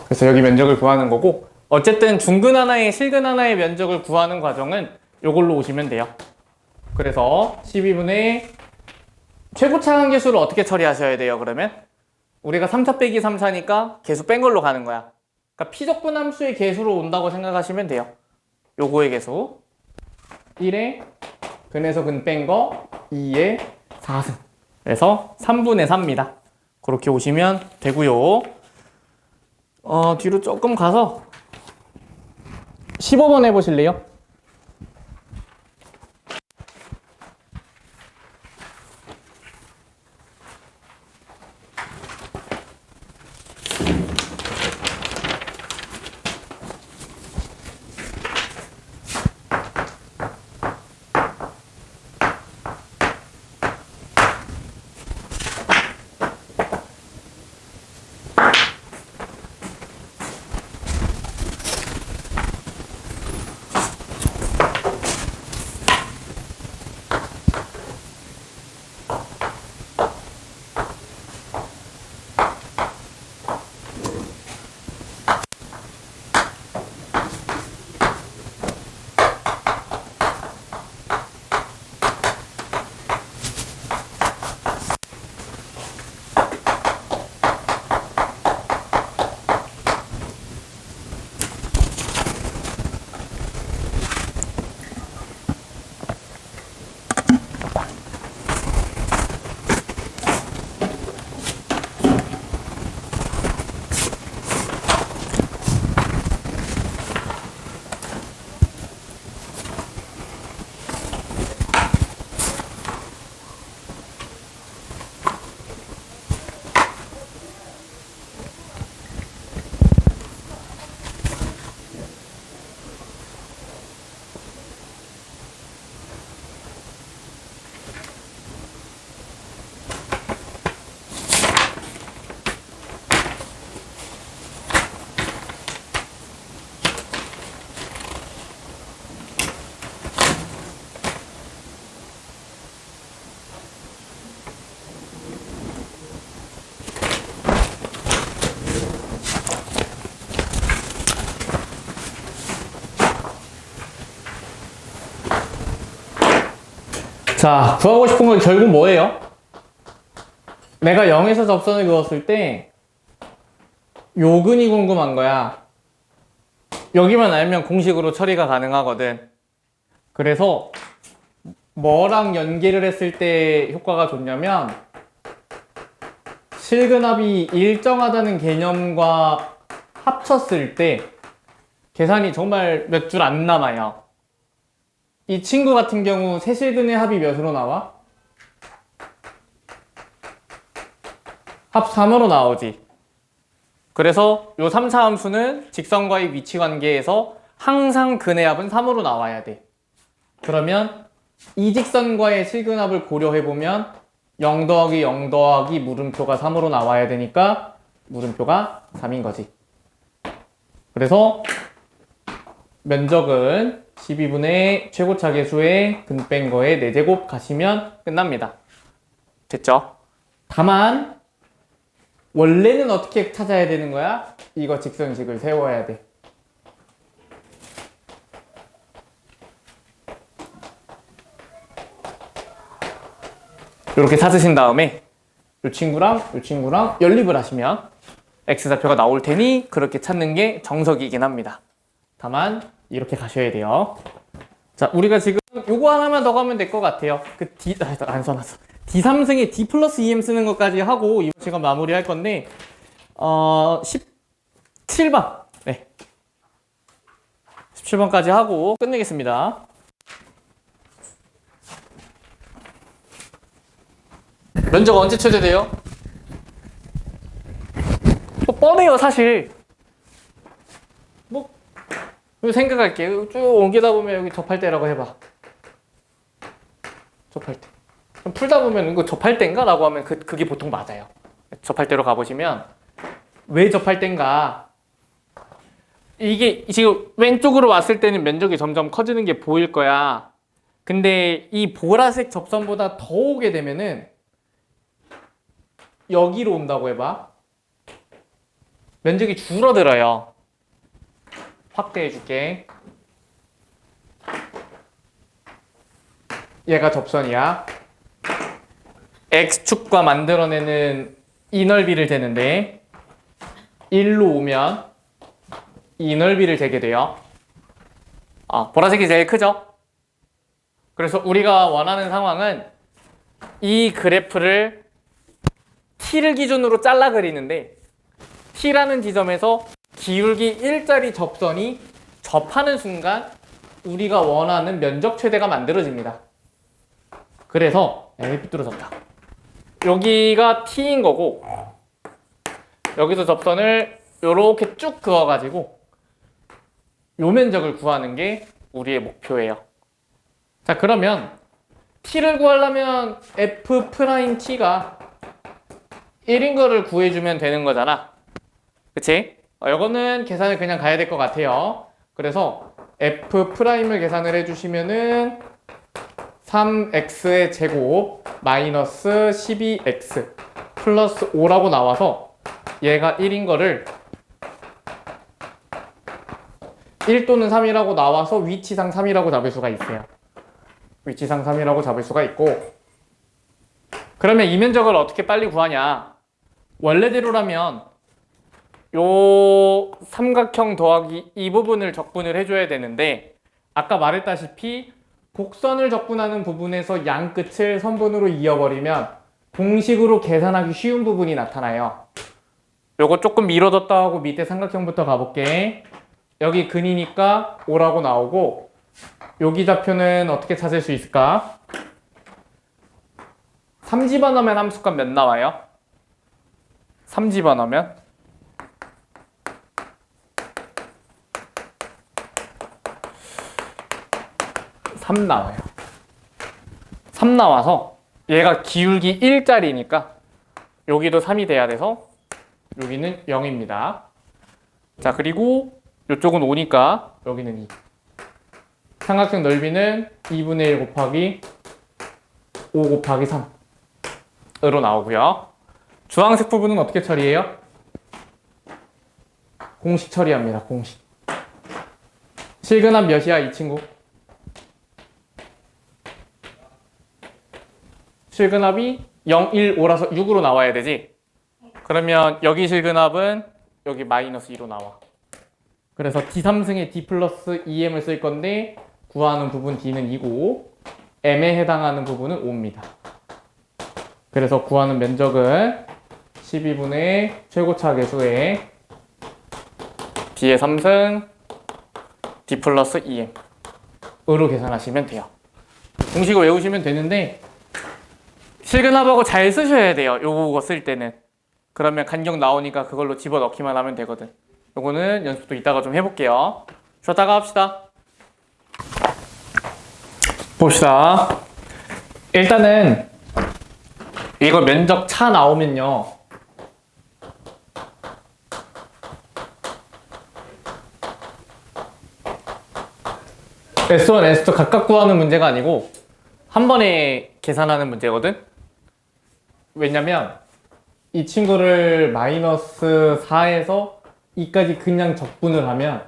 그래서 여기 면적을 구하는 거고 어쨌든 중근 하나에 실근 하나의 면적을 구하는 과정은 요걸로 오시면 돼요. 그래서 12분의 최고차 관계수를 어떻게 처리하셔야 돼요? 그러면 우리가 3차 빼기 3차니까 개수 뺀 걸로 가는 거야. 그러니까 피적분 함수의 개수로 온다고 생각하시면 돼요. 요거의 개수 1에 근에서 근 뺀 거 2에 4승. 그래서 3분의 4입니다. 그렇게 오시면 되고요. 뒤로 조금 가서 15번 해보실래요? 자, 구하고 싶은 건 결국 뭐예요? 내가 0에서 접선을 그었을 때 요근이 궁금한 거야. 여기만 알면 공식으로 처리가 가능하거든. 그래서 뭐랑 연계를 했을 때 효과가 좋냐면 실근합이 일정하다는 개념과 합쳤을 때 계산이 정말 몇 줄 안 남아요. 이 친구 같은 경우 세실근의 합이 몇으로 나와? 합 3으로 나오지. 그래서 요 3차 함수는 직선과의 위치 관계에서 항상 근의 합은 3으로 나와야 돼. 그러면 이 직선과의 실근합을 고려해보면 0 더하기 0 더하기 물음표가 3으로 나와야 되니까 물음표가 3인 거지. 그래서 면적은 12분의 최고차 계수의 근 뺀 거에 4제곱 가시면 끝납니다. 됐죠? 다만 원래는 어떻게 찾아야 되는 거야? 이거 직선식을 세워야 돼. 이렇게 찾으신 다음에 이 친구랑 연립을 하시면 x좌표가 나올 테니 그렇게 찾는 게 정석이긴 합니다. 다만 이렇게 가셔야 돼요. 자, 우리가 지금 요거 하나만 더 가면 될 것 같아요. 안 써놨어. D3승에 D 플러스 EM 쓰는 것까지 하고 이번 시간 마무리할 건데 17번. 네. 17번까지 하고 끝내겠습니다. 면적 언제 최대돼요? 뭐 뻔해요, 사실. 뭐 생각할게요. 쭉 옮기다 보면 여기 접할 때라고 해봐. 접할 때. 그럼 풀다 보면 이거 접할 때인가? 라고 하면 그게 보통 맞아요. 접할 때로 가보시면 왜 접할 때인가? 이게 지금 왼쪽으로 왔을 때는 면적이 점점 커지는 게 보일 거야. 근데 이 보라색 접선보다 더 오게 되면은 여기로 온다고 해봐. 면적이 줄어들어요. 확대해 줄게. 얘가 접선이야. X축과 만들어내는 이 넓이를 재는데 1로 오면 이 넓이를 재게 돼요. 보라색이 제일 크죠? 그래서 우리가 원하는 상황은 이 그래프를 T를 기준으로 잘라 그리는데 T라는 지점에서 기울기 1짜리 접선이 접하는 순간 우리가 원하는 면적 최대가 만들어집니다. 그래서 삐뚤어졌다. 여기가 T인 거고 여기서 접선을 이렇게 쭉 그어가지고 요 면적을 구하는 게 우리의 목표예요. 자, 그러면 T를 구하려면 F'T가 1인 거를 구해주면 되는 거잖아. 그치? 이거는 계산을 그냥 가야 될 것 같아요. 그래서 F'을 계산을 해주시면은 3x의 제곱 마이너스 12x 플러스 5라고 나와서 얘가 1인 거를 1 또는 3이라고 나와서 위치상 3이라고 잡을 수가 있어요. 위치상 3이라고 잡을 수가 있고, 그러면 이 면적을 어떻게 빨리 구하냐? 원래대로라면 요 삼각형 더하기 이 부분을 적분을 해줘야 되는데 아까 말했다시피 곡선을 적분하는 부분에서 양 끝을 선분으로 이어버리면 공식으로 계산하기 쉬운 부분이 나타나요. 요거 조금 미뤄뒀다 하고 밑에 삼각형부터 가볼게. 여기 근이니까 5라고 나오고 여기 좌표는 어떻게 찾을 수 있을까? 3집어넣으면 함수값 몇 나와요? 3집어넣으면 3 나와요. 3 나와서 얘가 기울기 1짜리니까 여기도 3이 돼야 돼서 여기는 0입니다. 자, 그리고 이쪽은 5니까 여기는 2. 삼각형 넓이는 2분의 1 곱하기 5 곱하기 3으로 나오고요. 주황색 부분은 어떻게 처리해요? 공식 처리합니다. 공식. 실근압 몇이야, 이 친구? 실근압이 0, 1, 5라서 6으로 나와야 되지? 그러면 여기 실근압은 여기 마이너스 2로 나와. 그래서 D3승에 D 플러스 EM을 쓸 건데 구하는 부분 D는 2고 M에 해당하는 부분은 5입니다. 그래서 구하는 면적은 12분의 최고차 계수의 D의 3승 D 플러스 EM으로 계산하시면 돼요. 공식을 외우시면 되는데 실근압하고 잘 쓰셔야 돼요. 요거 쓸 때는. 그러면 간격 나오니까 그걸로 집어넣기만 하면 되거든. 요거는 연습도 이따가 좀 해볼게요. 쉬었다가 합시다. 봅시다. 일단은 이거 면적 차 나오면요. S1, S2 각각 구하는 문제가 아니고 한 번에 계산하는 문제거든. 왜냐면 이 친구를 마이너스 4에서 2까지 그냥 적분을 하면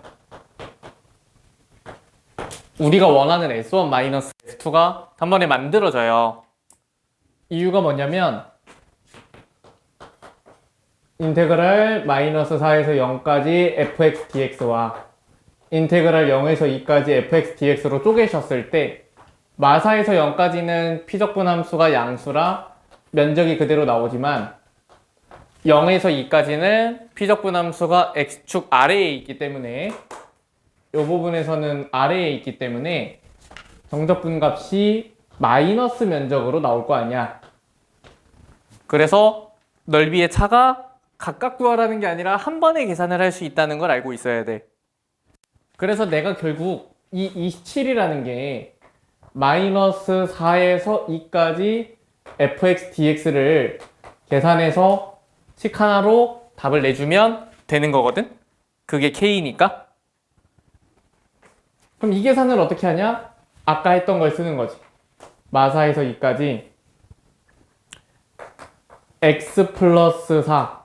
우리가 원하는 S1 마이너스 S2가 한 번에 만들어져요. 이유가 뭐냐면 인테그랄 마이너스 4에서 0까지 fx dx와 인테그랄 0에서 2까지 fx dx로 쪼개셨을 때 마사에서 0까지는 피적분함수가 양수라 면적이 그대로 나오지만 0에서 2까지는 피적분함수가 x축 아래에 있기 때문에 이 부분에서는 아래에 있기 때문에 정적분 값이 마이너스 면적으로 나올 거 아니야. 그래서 넓이의 차가 각각 구하라는 게 아니라 한 번에 계산을 할 수 있다는 걸 알고 있어야 돼. 그래서 내가 결국 이 27이라는 게 마이너스 4에서 2까지 fx dx를 계산해서 식 하나로 답을 내주면 되는 거거든? 그게 k니까. 그럼 이 계산을 어떻게 하냐? 아까 했던 걸 쓰는 거지. 마사에서 2까지 x 플러스 4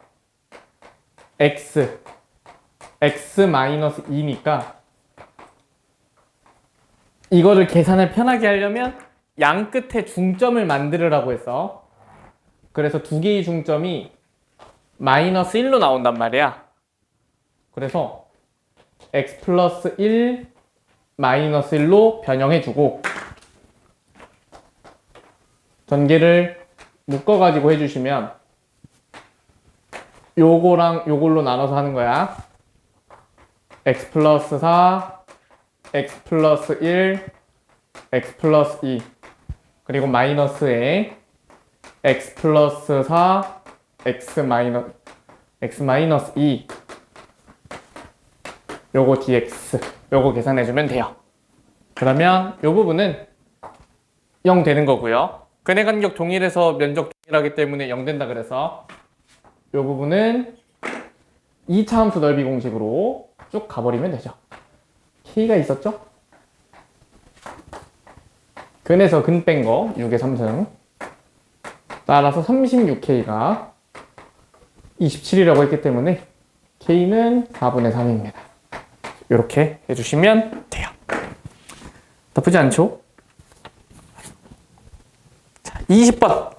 x 마이너스 2니까 이거를 계산을 편하게 하려면 양 끝에 중점을 만들으라고 했어. 그래서 두 개의 중점이 마이너스 1로 나온단 말이야. 그래서 x 플러스 1 마이너스 1로 변형해주고 전개를 묶어가지고 해주시면 요거랑 요걸로 나눠서 하는 거야. x 플러스 4 x 플러스 1 x 플러스 2 그리고 마이너스에 x 플러스 4 x 마이너스 2 요거 dx 요거 계산해주면 돼요. 그러면 요 부분은 0 되는 거고요. 근해 간격 동일해서 면적 동일하기 때문에 0 된다 그래서 요 부분은 2차 함수 넓이 공식으로 쭉 가버리면 되죠. k가 있었죠? 근에서 근 뺀 거 6의 3승 따라서 36k가 27이라고 했기 때문에 k는 4분의 3입니다. 이렇게 해주시면 돼요. 나쁘지 않죠? 자, 20번.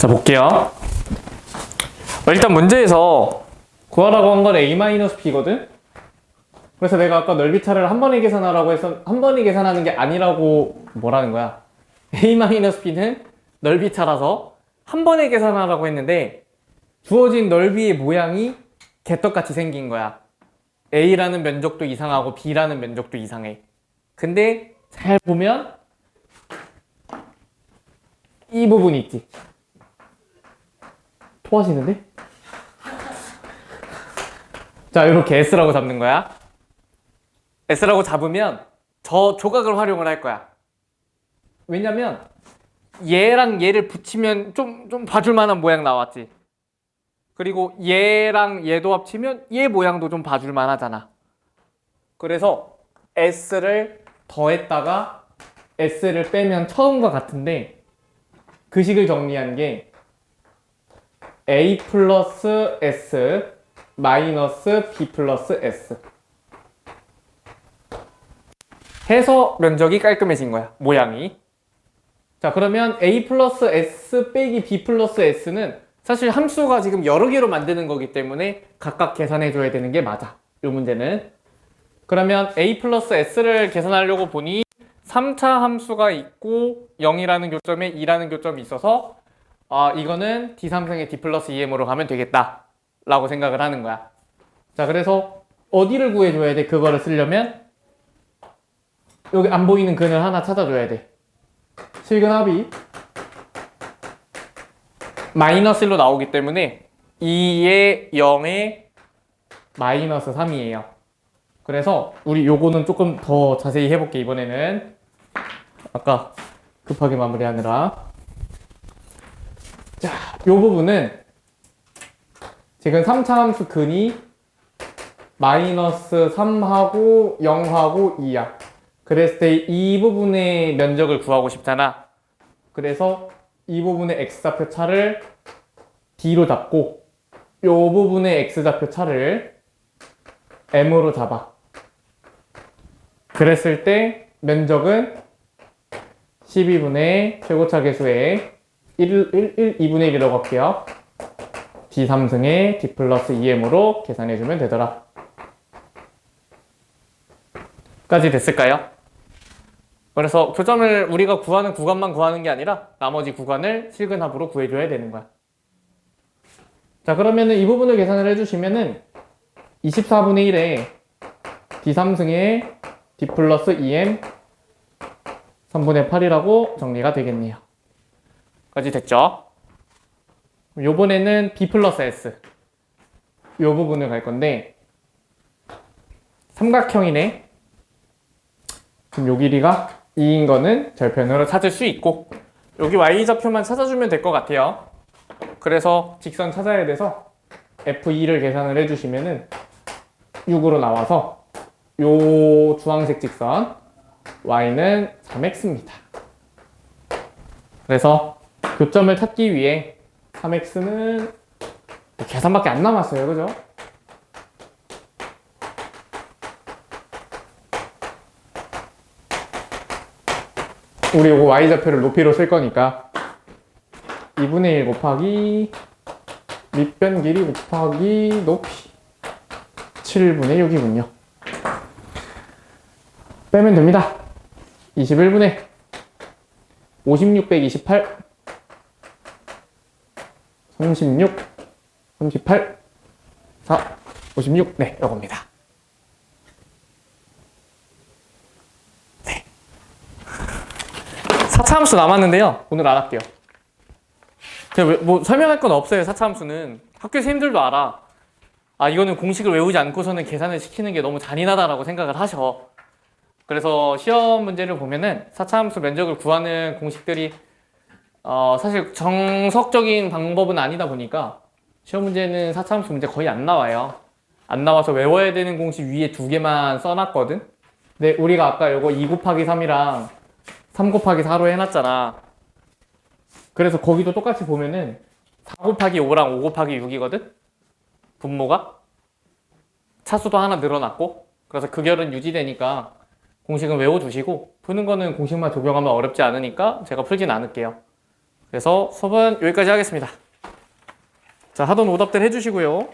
자, 볼게요. 일단 문제에서 구하라고 한 건 a-b거든? 그래서 내가 아까 넓이차를 한 번에 계산하라고 해서 한 번에 계산하는 게 아니라고 뭐라는 거야? a-b는 넓이차라서 한 번에 계산하라고 했는데 주어진 넓이의 모양이 개떡같이 생긴 거야. a라는 면적도 이상하고 b라는 면적도 이상해. 근데 잘 보면 이 부분이 있지. 토하시는데? 자, 이렇게 S라고 잡는 거야. S라고 잡으면 저 조각을 활용을 할 거야. 왜냐면 얘랑 얘를 붙이면 좀 봐줄 만한 모양 나왔지. 그리고 얘랑 얘도 합치면 얘 모양도 좀 봐줄 만하잖아. 그래서 S를 더했다가 S를 빼면 처음과 같은데 그 식을 정리한 게 A 플러스 S 마이너스 B 플러스 S 해서 면적이 깔끔해진 거야, 모양이. 자, 그러면 A 플러스 S 빼기 B 플러스 S는 사실 함수가 지금 여러 개로 만드는 거기 때문에 각각 계산해 줘야 되는 게 맞아, 이 문제는. 그러면 A 플러스 S를 계산하려고 보니 3차 함수가 있고 0이라는 교점에 2라는 교점이 있어서 이거는 D3승의 D 플러스 2M으로 가면 되겠다 라고 생각을 하는 거야. 자, 그래서 어디를 구해줘야 돼? 그거를 쓰려면 여기 안 보이는 근을 하나 찾아줘야 돼. 실근합이 마이너스 1로 나오기 때문에 2에 0에 마이너스 3이에요. 그래서 우리 요거는 조금 더 자세히 해볼게, 이번에는. 아까 급하게 마무리하느라. 자, 요 부분은 지금 3차 함수 근이 마이너스 3하고 0하고 2야. 그랬을 때 이 부분의 면적을 구하고 싶잖아. 그래서 이 부분의 x좌표 차를 d로 잡고 요 부분의 x좌표 차를 m으로 잡아. 그랬을 때 면적은 12분의 최고차 계수의 2분의 1이라고 할게요. D3승의 D 플러스 2M으로 계산해주면 되더라. 까지 됐을까요? 그래서 교점을 우리가 구하는 구간만 구하는 게 아니라 나머지 구간을 실근합으로 구해줘야 되는 거야. 자, 그러면은 이 부분을 계산을 해주시면은 24분의 1에 D3승의 D 플러스 2M 3분의 8이라고 정리가 되겠네요. 까지 됐죠? 요번에는 B 플러스 S 요 부분을 갈 건데 삼각형이네. 그럼 요 길이가 2인 거는 절편으로 찾을 수 있고 여기 Y좌표만 찾아주면 될 것 같아요. 그래서 직선 찾아야 돼서 F2를 계산을 해주시면은 6으로 나와서 요 주황색 직선 Y는 3X입니다. 그래서 교점을 찾기 위해 3X는 계산밖에 안 남았어요. 그죠? 우리 요거 Y좌표를 높이로 쓸 거니까 2분의 1 곱하기 밑변 길이 곱하기 높이 7분의 6이군요. 빼면 됩니다. 21분의 56 빼기 28 36 38 4 56 네, 요겁니다. 네. 4차 함수 남았는데요. 오늘 안 할게요. 제가 뭐 설명할 건 없어요. 4차 함수는 학교에서 힘들도 알아. 이거는 공식을 외우지 않고서는 계산을 시키는 게 너무 잔인하다라고 생각을 하셔. 그래서 시험 문제를 보면은 4차 함수 면적을 구하는 공식들이 사실 정석적인 방법은 아니다 보니까 시험 문제는 4차 함수 문제 거의 안 나와요. 안 나와서 외워야 되는 공식 위에 2개만 써놨거든. 근데 우리가 아까 요거 2 곱하기 3이랑 3 곱하기 4로 해놨잖아. 그래서 거기도 똑같이 보면은 4 곱하기 5랑 5 곱하기 6이거든? 분모가? 차수도 하나 늘어났고. 그래서 그 결은 유지되니까 공식은 외워두시고 푸는 거는 공식만 적용하면 어렵지 않으니까 제가 풀진 않을게요. 그래서 수업은 여기까지 하겠습니다. 자, 하던 오답들 해주시고요.